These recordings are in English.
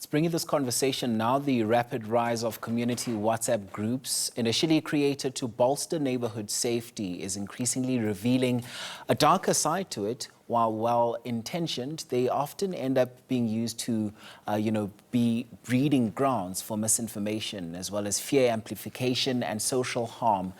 Let's bring you this conversation now. The rapid rise of community WhatsApp groups, initially created to bolster neighborhood safety, is increasingly revealing a darker side to it. While well-intentioned, they often end up being used to, be breeding grounds for misinformation, as well as fear amplification and social harm.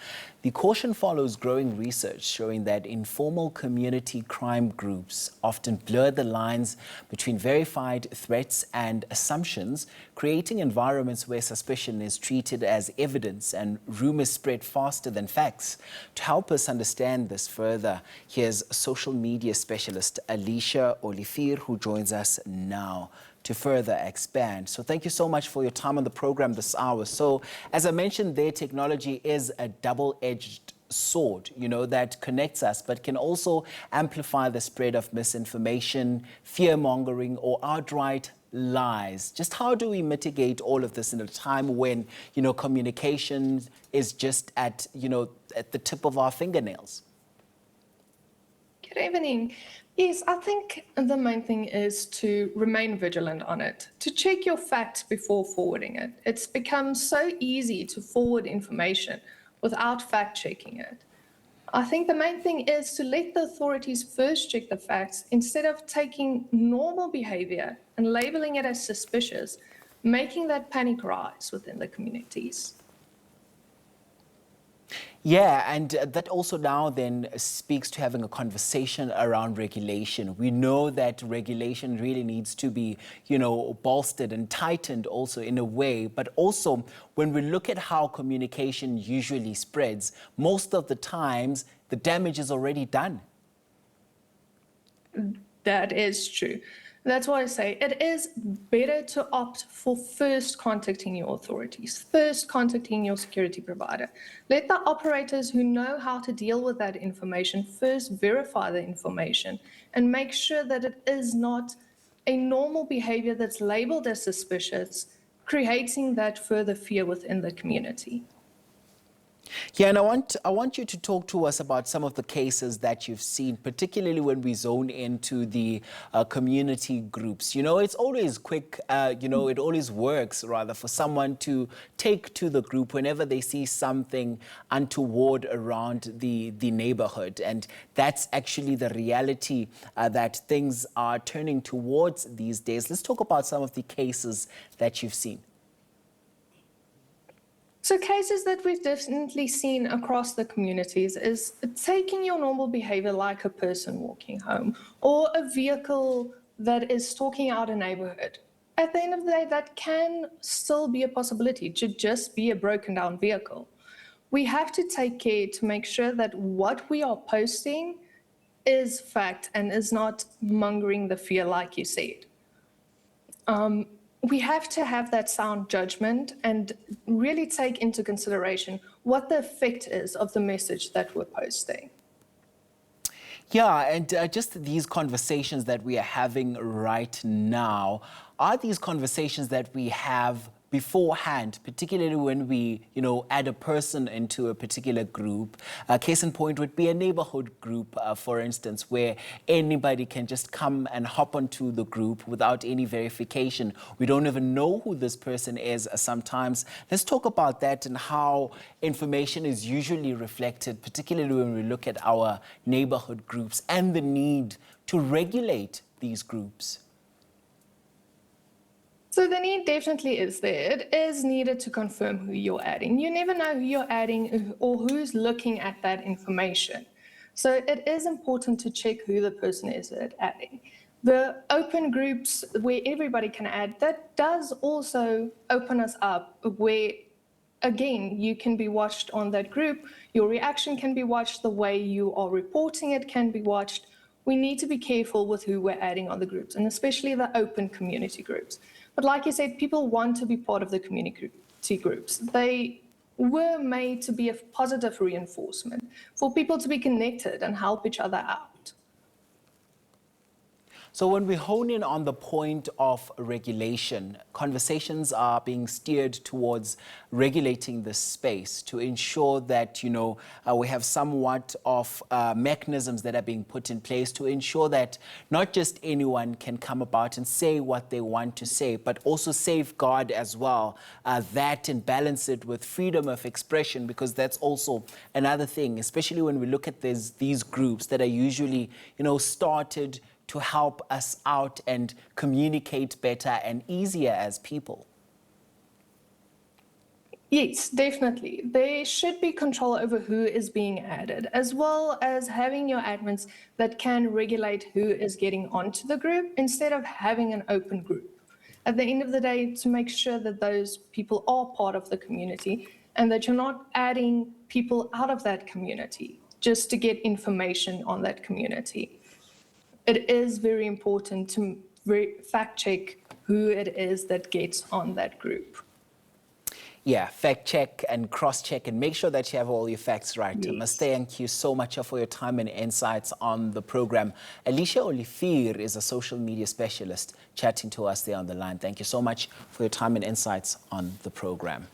The caution follows growing research showing that informal community crime groups often blur the lines between verified threats and assumptions, creating environments where suspicion is treated as evidence and rumors spread faster than facts. To help us understand this further, here's social media specialist Alicia Olivier, who joins us now to further expand. So thank you so much for your time on the program this hour. So as I mentioned, their technology is a double-edged sword, that connects us, but can also amplify the spread of misinformation, fear-mongering, or outright lies. Just how do we mitigate all of this in a time when, communication is just at the tip of our fingernails? Good evening. Yes, I think the main thing is to remain vigilant on it, to check your facts before forwarding it. It's become so easy to forward information without fact-checking it. I think the main thing is to let the authorities first check the facts instead of taking normal behavior and labeling it as suspicious, making that panic rise within the communities. Yeah, and that also now then speaks to having a conversation around regulation. We know that regulation really needs to be, bolstered and tightened also in a way, but also when we look at how communication usually spreads, most of the times the damage is already done. That is true. That's why I say it is better to opt for first contacting your authorities, first contacting your security provider. Let the operators who know how to deal with that information first verify the information and make sure that it is not a normal behavior that's labeled as suspicious, creating that further fear within the community. Yeah, and I want you to talk to us about some of the cases that you've seen, particularly when we zone into the community groups. It's always quick, it always works, rather, for someone to take to the group whenever they see something untoward around the neighborhood. And that's actually the reality that things are turning towards these days. Let's talk about some of the cases that you've seen. So cases that we've definitely seen across the communities is taking your normal behavior like a person walking home or a vehicle that is stalking out a neighborhood. At the end of the day, that can still be a possibility to just be a broken down vehicle. We have to take care to make sure that what we are posting is fact and is not mongering the fear like you said. We have to have that sound judgment and really take into consideration what the effect is of the message that we're posting. Yeah, and just these conversations that we are having right now, are these conversations that we have beforehand, particularly when we, add a person into a particular group? Case in point would be a neighborhood group, for instance, where anybody can just come and hop onto the group without any verification. We don't even know who this person is sometimes. Let's talk about that and how information is usually reflected, particularly when we look at our neighborhood groups and the need to regulate these groups. So the need definitely is there. It is needed to confirm who you're adding. You never know who you're adding or who's looking at that information. So it is important to check who the person is adding. The open groups where everybody can add, that does also open us up where, again, you can be watched on that group. Your reaction can be watched. The way you are reporting it can be watched. We need to be careful with who we're adding on the groups, and especially the open community groups. But like you said, people want to be part of the community groups. They were made to be a positive reinforcement for people to be connected and help each other out. So when we hone in on the point of regulation, conversations are being steered towards regulating the space to ensure that, we have somewhat of mechanisms that are being put in place to ensure that not just anyone can come about and say what they want to say, but also safeguard as well that and balance it with freedom of expression, because that's also another thing, especially when we look at these groups that are usually, started to help us out and communicate better and easier as people. Yes, definitely. There should be control over who is being added, as well as having your admins that can regulate who is getting onto the group instead of having an open group. At the end of the day, to make sure that those people are part of the community and that you're not adding people out of that community just to get information on that community. It is very important to fact check who it is that gets on that group. Yeah, fact check and cross check and make sure that you have all your facts right. Yes. I must thank you so much for your time and insights on the program. Alicia Olifir is a social media specialist chatting to us there on the line. Thank you so much for your time and insights on the program.